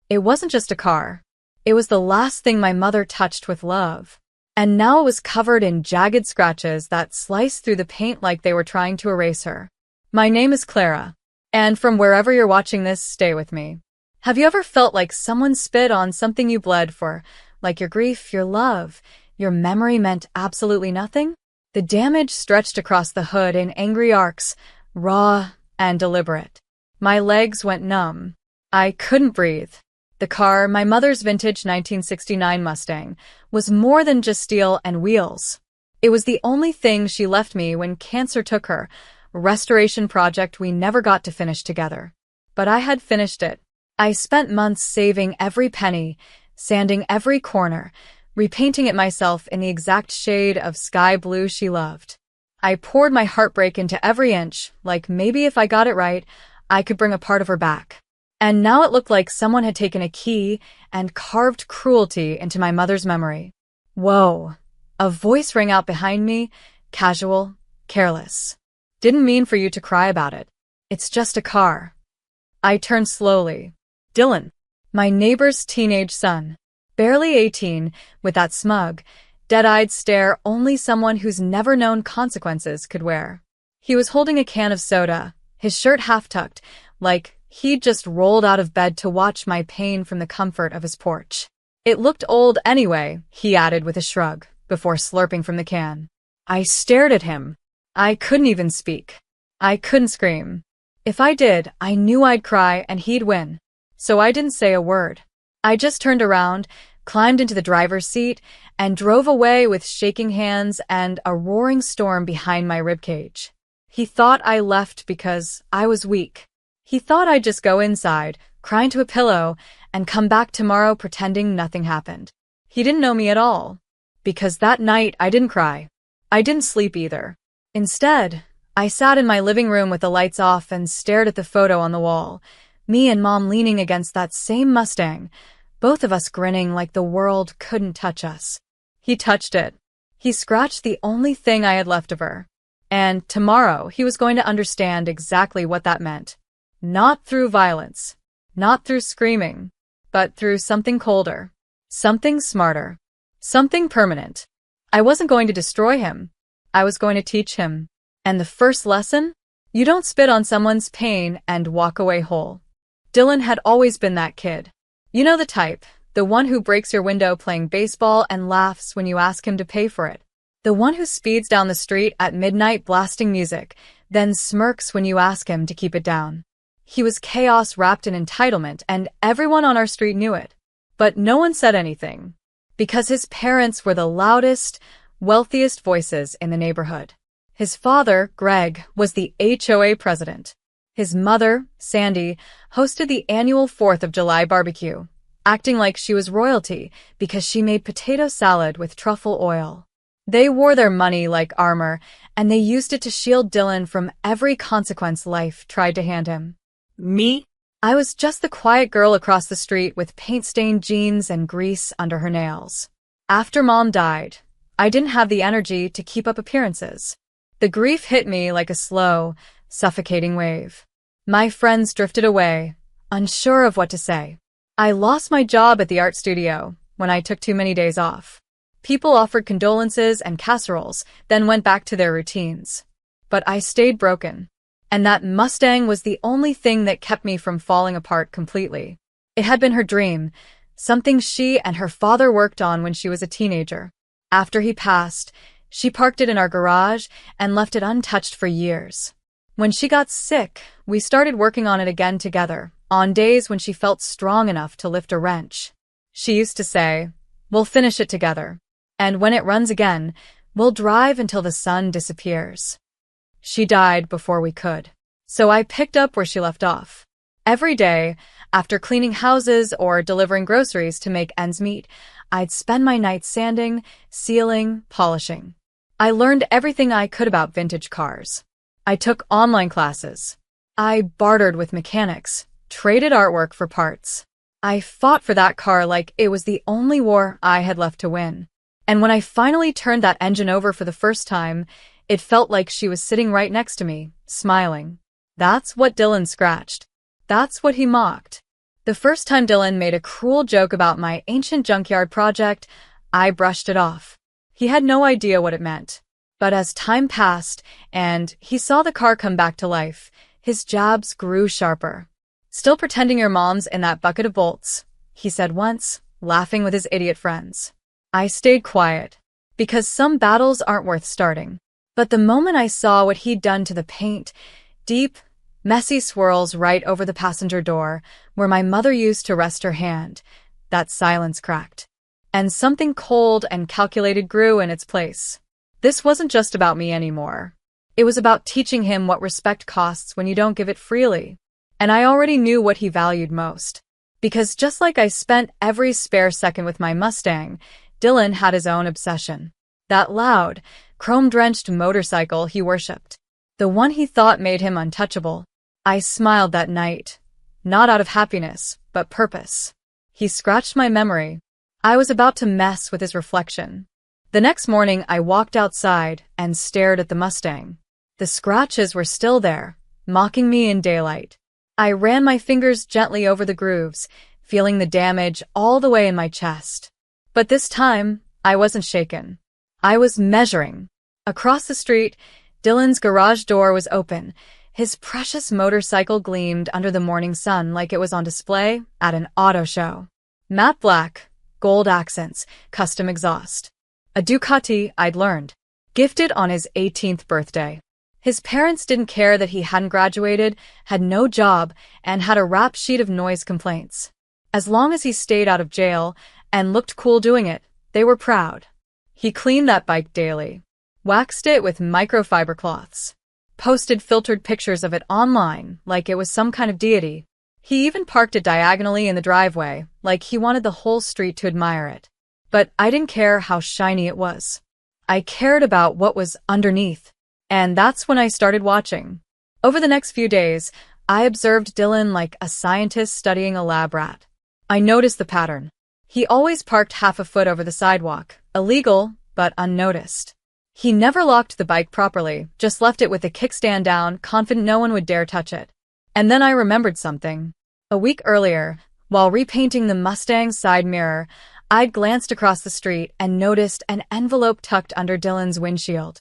It wasn't just a car. It was the last thing my mother touched with love. And now it was covered in jagged scratches that sliced through the paint like they were trying to erase her. My name is Clara. And from wherever you're watching this, stay with me. Have you ever felt like someone spit on something you bled for? Like your grief, your love, your memory meant absolutely nothing? The damage stretched across the hood in angry arcs, raw and deliberate. My legs went numb. I couldn't breathe. The car, my mother's vintage 1969 Mustang, was more than just steel and wheels. It was the only thing she left me when cancer took her, a restoration project we never got to finish together. But I had finished it. I spent months saving every penny, sanding every corner, repainting it myself in the exact shade of sky blue she loved. I poured my heartbreak into every inch, like maybe if I got it right, I could bring a part of her back. And now it looked like someone had taken a key and carved cruelty into my mother's memory. Whoa. A voice rang out behind me, casual, careless. Didn't mean for you to cry about it. It's just a car. I turned slowly. Dylan, my neighbor's teenage son. Barely 18, with that smug, dead-eyed stare only someone who's never known consequences could wear. He was holding a can of soda, his shirt half-tucked, like he'd just rolled out of bed to watch my pain from the comfort of his porch. It looked old anyway, he added with a shrug, before slurping from the can. I stared at him. I couldn't even speak. I couldn't scream. If I did, I knew I'd cry and he'd win. So I didn't say a word. I just turned around, climbed into the driver's seat, and drove away with shaking hands and a roaring storm behind my ribcage. He thought I left because I was weak. He thought I'd just go inside, cry into a pillow, and come back tomorrow pretending nothing happened. He didn't know me at all. Because that night I didn't cry. I didn't sleep either. Instead, I sat in my living room with the lights off and stared at the photo on the wall, me and Mom leaning against that same Mustang, both of us grinning like the world couldn't touch us. He touched it. He scratched the only thing I had left of her. And tomorrow he was going to understand exactly what that meant. Not through violence, not through screaming, but through something colder, something smarter, something permanent. I wasn't going to destroy him. I was going to teach him. And the first lesson? You don't spit on someone's pain and walk away whole. Dylan had always been that kid. You know the type, the one who breaks your window playing baseball and laughs when you ask him to pay for it. The one who speeds down the street at midnight blasting music, then smirks when you ask him to keep it down. He was chaos wrapped in entitlement, and everyone on our street knew it. But no one said anything, because his parents were the loudest, wealthiest voices in the neighborhood. His father, Greg, was the HOA president. His mother, Sandy, hosted the annual 4th of July barbecue, acting like she was royalty because she made potato salad with truffle oil. They wore their money like armor, and they used it to shield Dylan from every consequence life tried to hand him. Me? I was just the quiet girl across the street with paint-stained jeans and grease under her nails. After Mom died, I didn't have the energy to keep up appearances. The grief hit me like a slow, suffocating wave. My friends drifted away, unsure of what to say. I lost my job at the art studio when I took too many days off. People offered condolences and casseroles, then went back to their routines. But I stayed broken. And that Mustang was the only thing that kept me from falling apart completely. It had been her dream, something she and her father worked on when she was a teenager. After he passed, she parked it in our garage and left it untouched for years. When she got sick, we started working on it again together, on days when she felt strong enough to lift a wrench. She used to say, "We'll finish it together. And when it runs again, we'll drive until the sun disappears." She died before we could. So I picked up where she left off. Every day, after cleaning houses or delivering groceries to make ends meet, I'd spend my nights sanding, sealing, polishing. I learned everything I could about vintage cars. I took online classes. I bartered with mechanics, traded artwork for parts. I fought for that car like it was the only war I had left to win. And when I finally turned that engine over for the first time, it felt like she was sitting right next to me, smiling. That's what Dylan scratched. That's what he mocked. The first time Dylan made a cruel joke about my ancient junkyard project, I brushed it off. He had no idea what it meant. But as time passed and he saw the car come back to life, his jabs grew sharper. "Still pretending your mom's in that bucket of bolts," he said once, laughing with his idiot friends. I stayed quiet, because some battles aren't worth starting. But the moment I saw what he'd done to the paint, deep, messy swirls right over the passenger door, where my mother used to rest her hand, that silence cracked. And something cold and calculated grew in its place. This wasn't just about me anymore. It was about teaching him what respect costs when you don't give it freely. And I already knew what he valued most. Because just like I spent every spare second with my Mustang, Dylan had his own obsession. That loud, chrome-drenched motorcycle he worshipped. The one he thought made him untouchable. I smiled that night. Not out of happiness, but purpose. He scratched my memory. I was about to mess with his reflection. The next morning, I walked outside and stared at the Mustang. The scratches were still there, mocking me in daylight. I ran my fingers gently over the grooves, feeling the damage all the way in my chest. But this time, I wasn't shaken. I was measuring. Across the street, Dylan's garage door was open. His precious motorcycle gleamed under the morning sun like it was on display at an auto show. Matte black, gold accents, custom exhaust. A Ducati, I'd learned. Gifted on his 18th birthday. His parents didn't care that he hadn't graduated, had no job, and had a rap sheet of noise complaints. As long as he stayed out of jail and looked cool doing it, they were proud. He cleaned that bike daily, waxed it with microfiber cloths, posted filtered pictures of it online like it was some kind of deity. He even parked it diagonally in the driveway, like he wanted the whole street to admire it. But I didn't care how shiny it was. I cared about what was underneath. And that's when I started watching. Over the next few days, I observed Dylan like a scientist studying a lab rat. I noticed the pattern. He always parked half a foot over the sidewalk, illegal, but unnoticed. He never locked the bike properly, just left it with the kickstand down, confident no one would dare touch it. And then I remembered something. A week earlier, while repainting the Mustang's side mirror, I'd glanced across the street and noticed an envelope tucked under Dylan's windshield.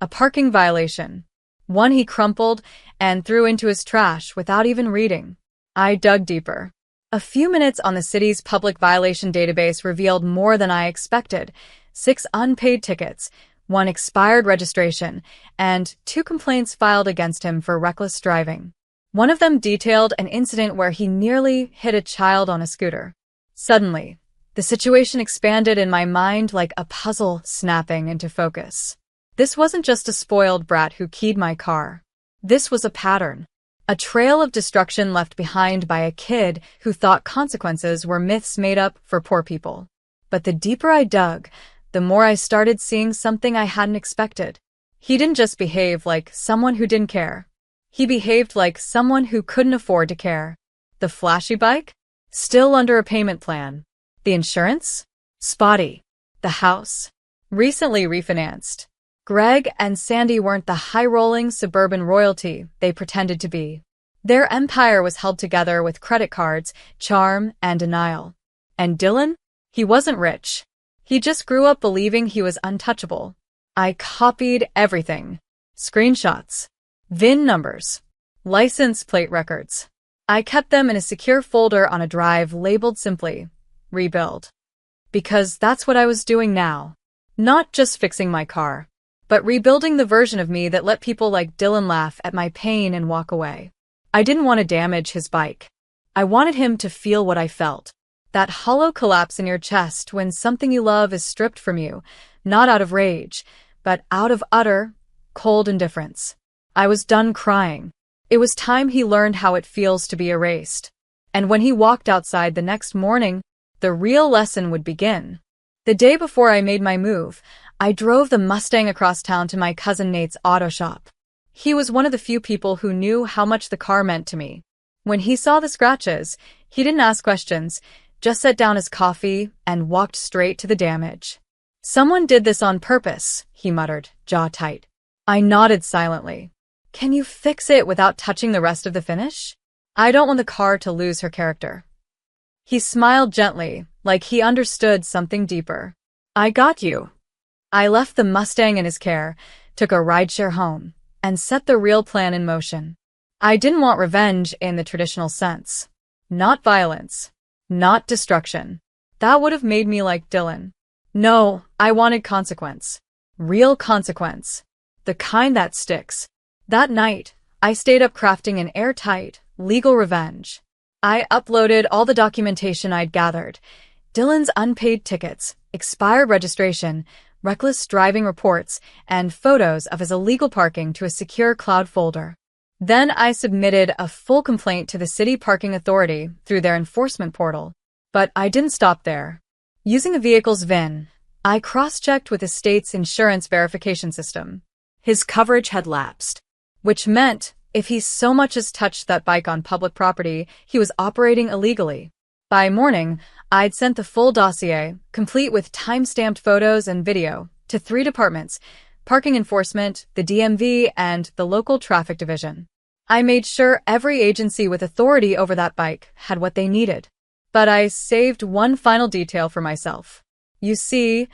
A parking violation. One he crumpled and threw into his trash without even reading. I dug deeper. A few minutes on the city's public violation database revealed more than I expected. 6 unpaid tickets, 1 expired registration, and 2 complaints filed against him for reckless driving. One of them detailed an incident where he nearly hit a child on a scooter. Suddenly, the situation expanded in my mind like a puzzle snapping into focus. This wasn't just a spoiled brat who keyed my car. This was a pattern. A trail of destruction left behind by a kid who thought consequences were myths made up for poor people. But the deeper I dug, the more I started seeing something I hadn't expected. He didn't just behave like someone who didn't care. He behaved like someone who couldn't afford to care. The flashy bike? Still under a payment plan. The insurance? Spotty. The house? Recently refinanced. Greg and Sandy weren't the high-rolling suburban royalty they pretended to be. Their empire was held together with credit cards, charm, and denial. And Dylan? He wasn't rich. He just grew up believing he was untouchable. I copied everything. Screenshots, VIN numbers, license plate records. I kept them in a secure folder on a drive labeled simply, Rebuild. Because that's what I was doing now. Not just fixing my car, but rebuilding the version of me that let people like Dylan laugh at my pain and walk away. I didn't want to damage his bike. I wanted him to feel what I felt. That hollow collapse in your chest when something you love is stripped from you, not out of rage, but out of utter, cold indifference. I was done crying. It was time he learned how it feels to be erased. And when he walked outside the next morning, the real lesson would begin. The day before I made my move, I drove the Mustang across town to my cousin Nate's auto shop. He was one of the few people who knew how much the car meant to me. When he saw the scratches, he didn't ask questions, just set down his coffee and walked straight to the damage. "Someone did this on purpose," he muttered, jaw tight. I nodded silently. "Can you fix it without touching the rest of the finish? I don't want the car to lose her character." He smiled gently, like he understood something deeper. I got you. I left the Mustang in his care, took a rideshare home, and set the real plan in motion. I didn't want revenge in the traditional sense. Not violence. Not destruction. That would have made me like Dylan. No, I wanted consequence. Real consequence. The kind that sticks. That night, I stayed up crafting an airtight, legal revenge. I uploaded all the documentation I'd gathered. Dylan's unpaid tickets, expired registration, reckless driving reports, and photos of his illegal parking to a secure cloud folder. Then I submitted a full complaint to the city parking authority through their enforcement portal. But I didn't stop there. Using a vehicle's VIN, I cross-checked with the state's insurance verification system. His coverage had lapsed, which meant if he so much as touched that bike on public property, he was operating illegally. By morning, I'd sent the full dossier, complete with time-stamped photos and video, to 3 departments: parking enforcement, the DMV, and the local traffic division. I made sure every agency with authority over that bike had what they needed. But I saved one final detail for myself. You see,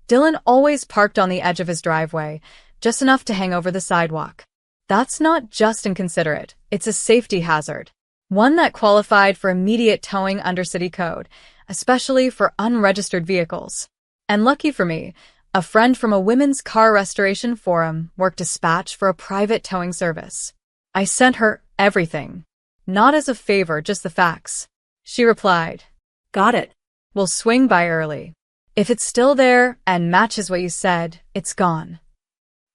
Dylan always parked on the edge of his driveway, just enough to hang over the sidewalk. That's not just inconsiderate, it's a safety hazard. One that qualified for immediate towing under city code, especially for unregistered vehicles. And lucky for me, a friend from a women's car restoration forum worked dispatch for a private towing service. I sent her everything. Not as a favor, just the facts. She replied, "Got it. We'll swing by early. If it's still there and matches what you said, it's gone."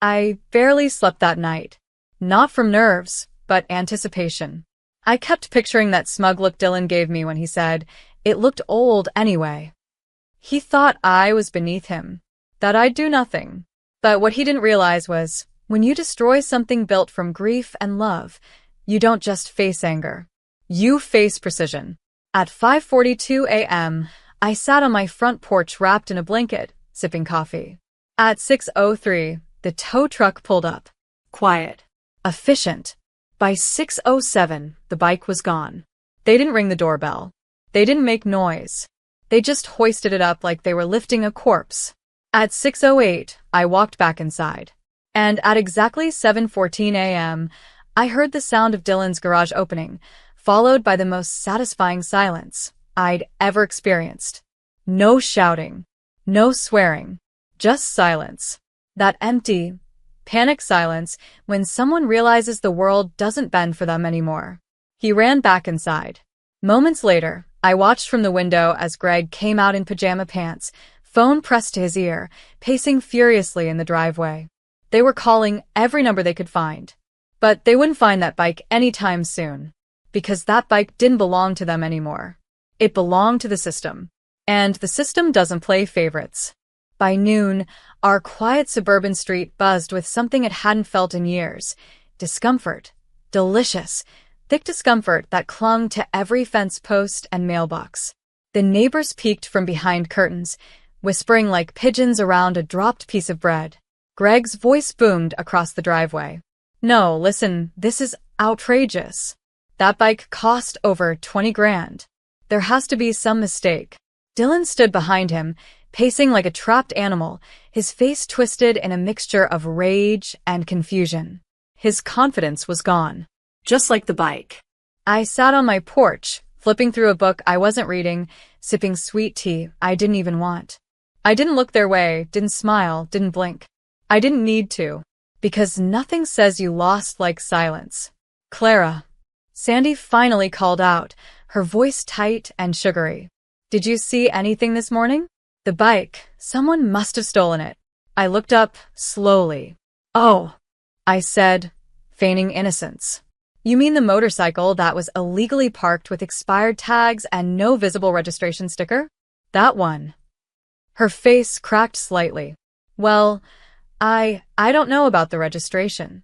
I barely slept that night. Not from nerves, but anticipation. I kept picturing that smug look Dylan gave me when he said, "It looked old anyway." He thought I was beneath him, that I'd do nothing. But what he didn't realize was, when you destroy something built from grief and love, you don't just face anger. You face precision. At 5:42 a.m., I sat on my front porch wrapped in a blanket, sipping coffee. At 6:03, the tow truck pulled up. Quiet. Efficient. By 6:07, the bike was gone. They didn't ring the doorbell. They didn't make noise. They just hoisted it up like they were lifting a corpse. At 6:08, I walked back inside. And at exactly 7:14 a.m., I heard the sound of Dylan's garage opening, followed by the most satisfying silence I'd ever experienced. No shouting. No swearing. Just silence. That empty, panic silence when someone realizes the world doesn't bend for them anymore. He ran back inside. Moments later, I watched from the window as Greg came out in pajama pants, phone pressed to his ear, pacing furiously in the driveway. They were calling every number they could find. But they wouldn't find that bike anytime soon. Because that bike didn't belong to them anymore. It belonged to the system. And the system doesn't play favorites. By noon, our quiet suburban street buzzed with something it hadn't felt in years. Discomfort. Delicious. Thick discomfort that clung to every fence post and mailbox. The neighbors peeked from behind curtains, whispering like pigeons around a dropped piece of bread. Greg's voice boomed across the driveway. "No, listen, this is outrageous. That bike cost over 20 grand. There has to be some mistake." Dylan stood behind him, pacing like a trapped animal, his face twisted in a mixture of rage and confusion. His confidence was gone. Just like the bike. I sat on my porch, flipping through a book I wasn't reading, sipping sweet tea I didn't even want. I didn't look their way, didn't smile, didn't blink. I didn't need to. Because nothing says you lost like silence. "Clara." Sandy finally called out, her voice tight and sugary. "Did you see anything this morning?" "The bike. Someone must have stolen it." I looked up, slowly. "Oh," I said, feigning innocence. "You mean the motorcycle that was illegally parked with expired tags and no visible registration sticker? That one." Her face cracked slightly. "Well, I don't know about the registration.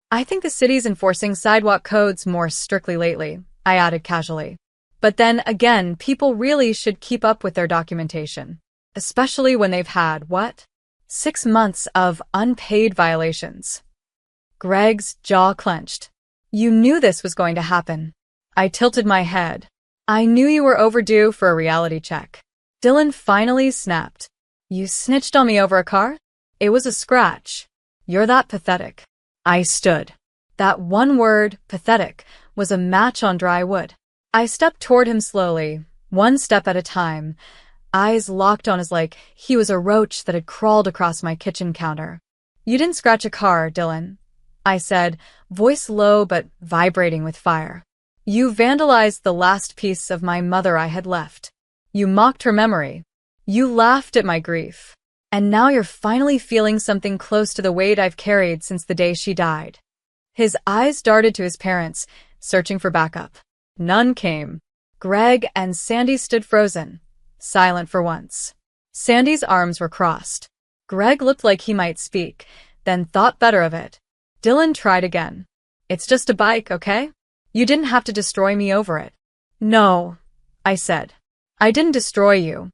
I think the city's enforcing sidewalk codes more strictly lately," I added casually. "But then again, people really should keep up with their documentation. Especially when they've had, 6 months of unpaid violations." Greg's jaw clenched. "You knew this was going to happen." I tilted my head. I knew you were overdue for a reality check. Dylan finally snapped. You snitched on me over a car? It was a scratch. You're that pathetic. I stood. That one word, pathetic, was a match on dry wood. I stepped toward him slowly, one step at a time, eyes locked on his like he was a roach that had crawled across my kitchen counter. You didn't scratch a car, Dylan, I said, voice low but vibrating with fire. You vandalized the last piece of my mother I had left. You mocked her memory. You laughed at my grief. And now you're finally feeling something close to the weight I've carried since the day she died. His eyes darted to his parents, searching for backup. None came. Greg and Sandy stood frozen, silent for once. Sandy's arms were crossed. Greg looked like he might speak, then thought better of it. Dylan tried again. It's just a bike, okay? You didn't have to destroy me over it. No, I said. I didn't destroy you.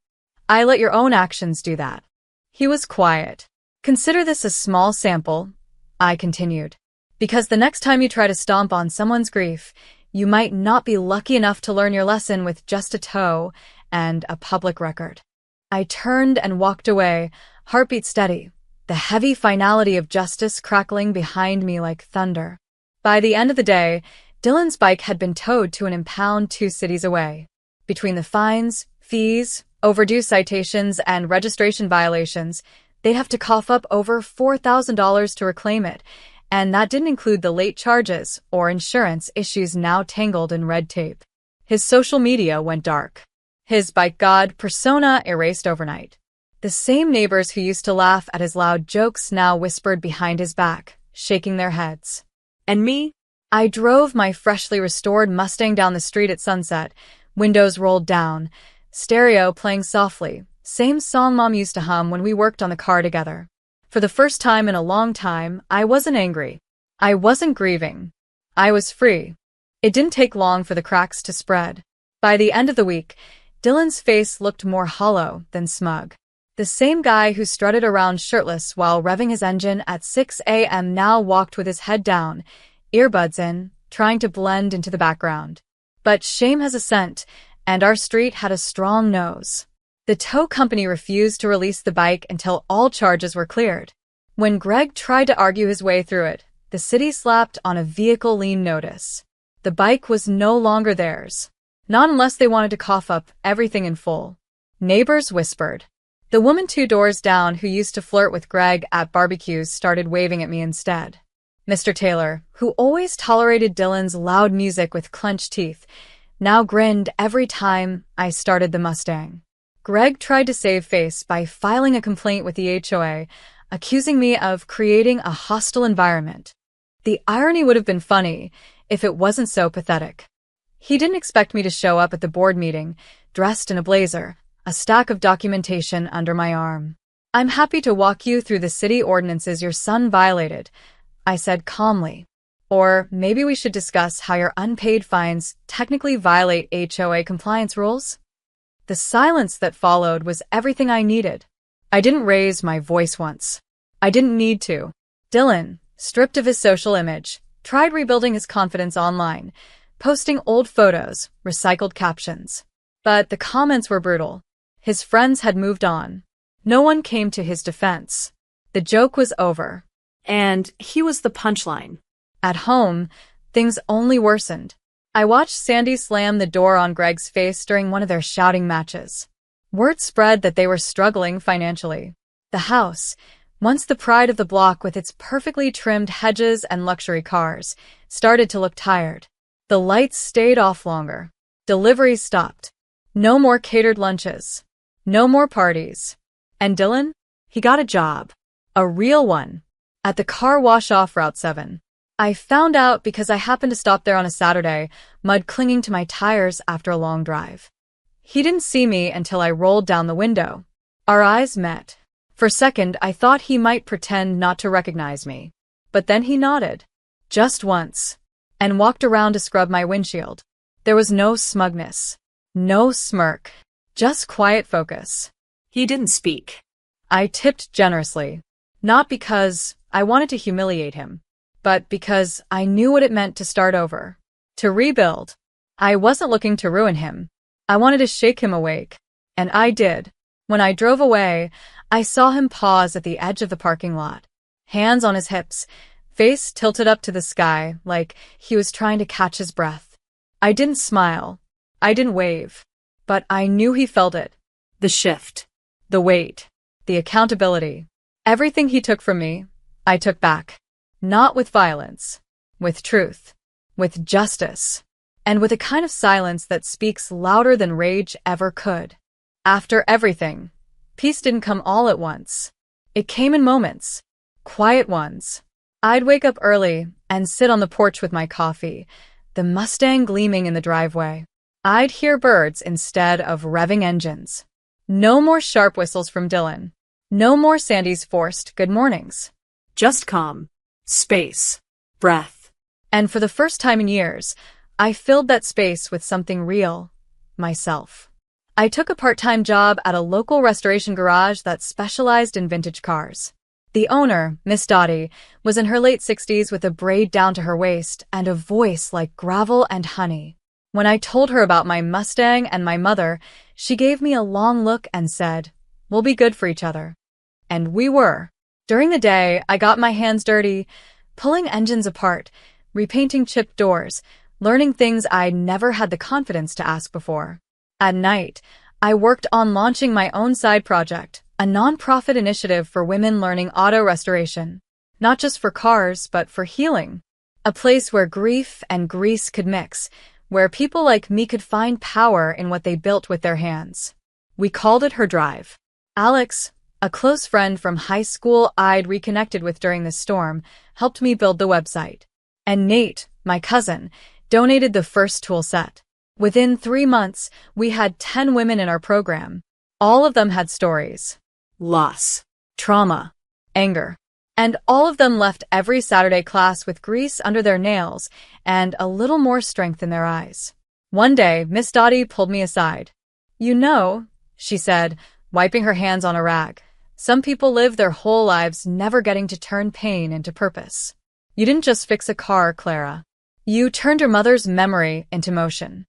I let your own actions do that. He was quiet. Consider this a small sample, I continued. Because the next time you try to stomp on someone's grief, you might not be lucky enough to learn your lesson with just a toe and a public record. I turned and walked away, heartbeat steady, the heavy finality of justice crackling behind me like thunder. By the end of the day, Dylan's bike had been towed to an impound 2 cities away. Between the fines, fees, overdue citations, and registration violations, they'd have to cough up over $4,000 to reclaim it, and that didn't include the late charges or insurance issues now tangled in red tape. His social media went dark. His bike god persona erased overnight. The same neighbors who used to laugh at his loud jokes now whispered behind his back, shaking their heads. And me? I drove my freshly restored Mustang down the street at sunset, windows rolled down, stereo playing softly, same song Mom used to hum when we worked on the car together. For the first time in a long time, I wasn't angry. I wasn't grieving. I was free. It didn't take long for the cracks to spread. By the end of the week, Dylan's face looked more hollow than smug. The same guy who strutted around shirtless while revving his engine at 6 a.m. now walked with his head down, earbuds in, trying to blend into the background. But shame has a scent, and our street had a strong nose. The tow company refused to release the bike until all charges were cleared. When Greg tried to argue his way through it, the city slapped on a vehicle lien notice. The bike was no longer theirs. Not unless they wanted to cough up everything in full. Neighbors whispered. The woman 2 doors down who used to flirt with Greg at barbecues started waving at me instead. Mr. Taylor, who always tolerated Dylan's loud music with clenched teeth, now grinned every time I started the Mustang. Greg tried to save face by filing a complaint with the HOA, accusing me of creating a hostile environment. The irony would have been funny if it wasn't so pathetic. He didn't expect me to show up at the board meeting, dressed in a blazer, a stack of documentation under my arm. I'm happy to walk you through the city ordinances your son violated, I said calmly. Or maybe we should discuss how your unpaid fines technically violate HOA compliance rules? The silence that followed was everything I needed. I didn't raise my voice once. I didn't need to. Dylan, stripped of his social image, tried rebuilding his confidence online, posting old photos, recycled captions. But the comments were brutal. His friends had moved on. No one came to his defense. The joke was over. And he was the punchline. At home, things only worsened. I watched Sandy slam the door on Greg's face during one of their shouting matches. Word spread that they were struggling financially. The house, once the pride of the block with its perfectly trimmed hedges and luxury cars, started to look tired. The lights stayed off longer. Deliveries stopped. No more catered lunches. No more parties. And Dylan? He got a job. A real one. At the car wash off Route 7. I found out because I happened to stop there on a Saturday, mud clinging to my tires after a long drive. He didn't see me until I rolled down the window. Our eyes met. For a second, I thought he might pretend not to recognize me. But then he nodded. Just once. And walked around to scrub my windshield. There was no smugness. No smirk. Just quiet focus. He didn't speak. I tipped generously. Not because I wanted to humiliate him, but because I knew what it meant to start over. To rebuild. I wasn't looking to ruin him. I wanted to shake him awake. And I did. When I drove away, I saw him pause at the edge of the parking lot, hands on his hips, face tilted up to the sky like he was trying to catch his breath. I didn't smile. I didn't wave. But I knew he felt it. The shift. The weight. The accountability. Everything he took from me, I took back. Not with violence. With truth. With justice. And with a kind of silence that speaks louder than rage ever could. After everything, peace didn't come all at once. It came in moments. Quiet ones. I'd wake up early and sit on the porch with my coffee, the Mustang gleaming in the driveway. I'd hear birds instead of revving engines. No more sharp whistles from Dylan. No more Sandy's forced good mornings. Just calm. Space. Breath. And for the first time in years, I filled that space with something real. Myself. I took a part-time job at a local restoration garage that specialized in vintage cars. The owner, Miss Dottie, was in her late 60s with a braid down to her waist and a voice like gravel and honey. When I told her about my Mustang and my mother, she gave me a long look and said, "We'll be good for each other." And we were. During the day, I got my hands dirty, pulling engines apart, repainting chipped doors, learning things I'd never had the confidence to ask before. At night, I worked on launching my own side project, a nonprofit initiative for women learning auto restoration. Not just for cars, but for healing. A place where grief and grease could mix, where people like me could find power in what they built with their hands. We called it Her Drive. Alex, a close friend from high school I'd reconnected with during the storm, helped me build the website. And Nate, my cousin, donated the first tool set. Within 3 months, we had 10 women in our program. All of them had stories. Loss. Trauma. Anger. And all of them left every Saturday class with grease under their nails and a little more strength in their eyes. One day, Miss Dottie pulled me aside. "You know," she said, wiping her hands on a rag, "some people live their whole lives never getting to turn pain into purpose. You didn't just fix a car, Clara. You turned your mother's memory into motion."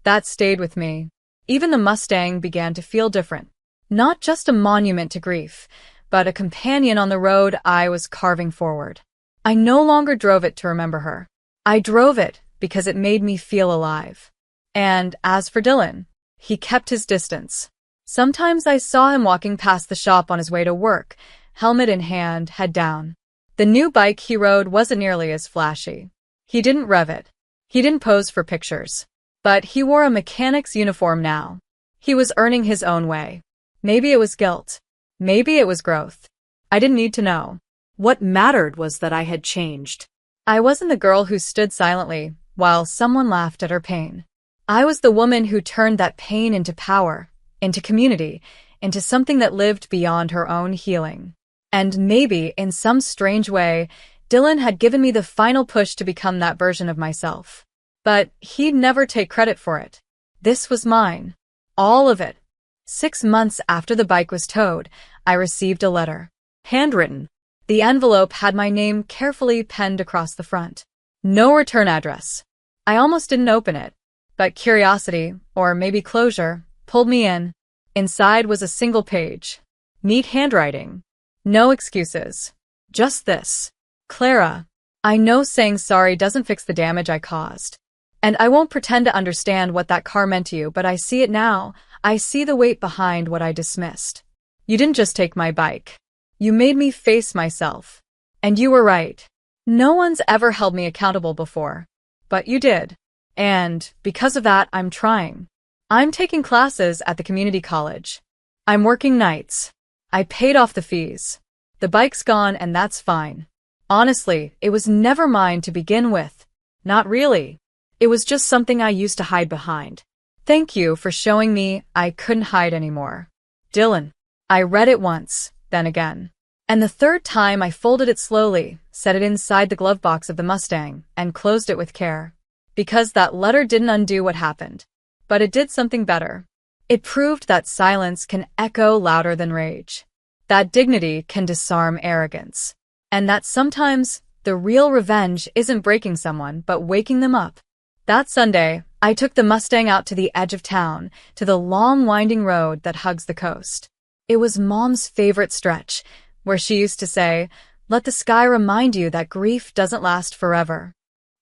That stayed with me. Even the Mustang began to feel different. Not just a monument to grief, but a companion on the road I was carving forward. I no longer drove it to remember her. I drove it because it made me feel alive. And as for Dylan, he kept his distance. Sometimes I saw him walking past the shop on his way to work, helmet in hand, head down. The new bike he rode wasn't nearly as flashy. He didn't rev it. He didn't pose for pictures. But he wore a mechanic's uniform now. He was earning his own way. Maybe it was guilt. Maybe it was growth. I didn't need to know. What mattered was that I had changed. I wasn't the girl who stood silently while someone laughed at her pain. I was the woman who turned that pain into power, into community, into something that lived beyond her own healing. And maybe, in some strange way, Dylan had given me the final push to become that version of myself. But he'd never take credit for it. This was mine. All of it. 6 months after the bike was towed, I received a letter. Handwritten. The envelope had my name carefully penned across the front. No return address. I almost didn't open it. But curiosity, or maybe closure, pulled me in. Inside was a single page. Neat handwriting. No excuses. Just this. "Clara, I know saying sorry doesn't fix the damage I caused. And I won't pretend to understand what that car meant to you, but I see it now. I see the weight behind what I dismissed. You didn't just take my bike. You made me face myself. And you were right. No one's ever held me accountable before. But you did. And because of that, I'm trying. I'm taking classes at the community college. I'm working nights. I paid off the fees. The bike's gone and that's fine. Honestly, it was never mine to begin with. Not really. It was just something I used to hide behind. Thank you for showing me I couldn't hide anymore. Dylan." I read it once, then again. And the third time I folded it slowly, set it inside the glove box of the Mustang, and closed it with care. Because that letter didn't undo what happened. But it did something better. It proved that silence can echo louder than rage. That dignity can disarm arrogance. And that sometimes the real revenge isn't breaking someone, but waking them up. That Sunday, I took the Mustang out to the edge of town, to the long winding road that hugs the coast. It was Mom's favorite stretch, where she used to say, "Let the sky remind you that grief doesn't last forever."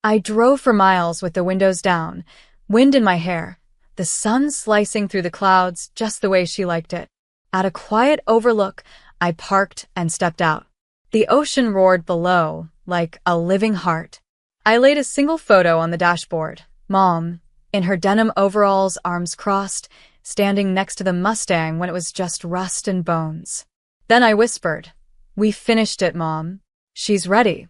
I drove for miles with the windows down, wind in my hair, the sun slicing through the clouds just the way she liked it. At a quiet overlook, I parked and stepped out. The ocean roared below, like a living heart. I laid a single photo on the dashboard. Mom, in her denim overalls, arms crossed, standing next to the Mustang when it was just rust and bones. Then I whispered, "We finished it, Mom. She's ready."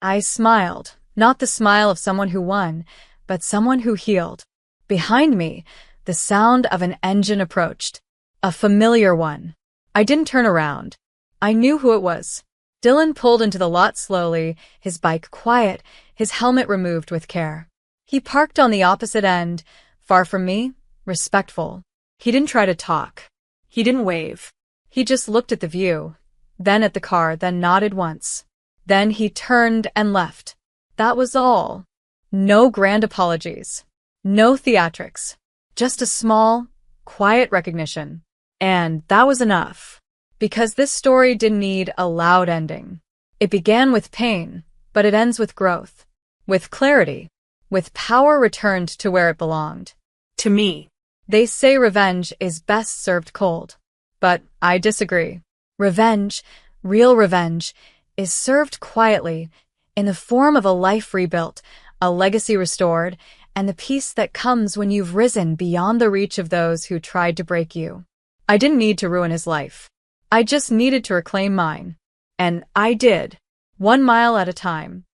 I smiled, not the smile of someone who won, but someone who healed. Behind me, the sound of an engine approached. A familiar one. I didn't turn around. I knew who it was. Dylan pulled into the lot slowly, his bike quiet, his helmet removed with care. He parked on the opposite end, far from me, respectful. He didn't try to talk. He didn't wave. He just looked at the view, then at the car, then nodded once. Then he turned and left. That was all. No grand apologies. No theatrics. Just a small, quiet recognition. And that was enough. Because this story didn't need a loud ending. It began with pain, but it ends with growth. With clarity. With power returned to where it belonged. To me. They say revenge is best served cold. But I disagree. Revenge, real revenge, is served quietly, in the form of a life rebuilt, a legacy restored, and the peace that comes when you've risen beyond the reach of those who tried to break you. I didn't need to ruin his life. I just needed to reclaim mine. And I did. 1 mile at a time.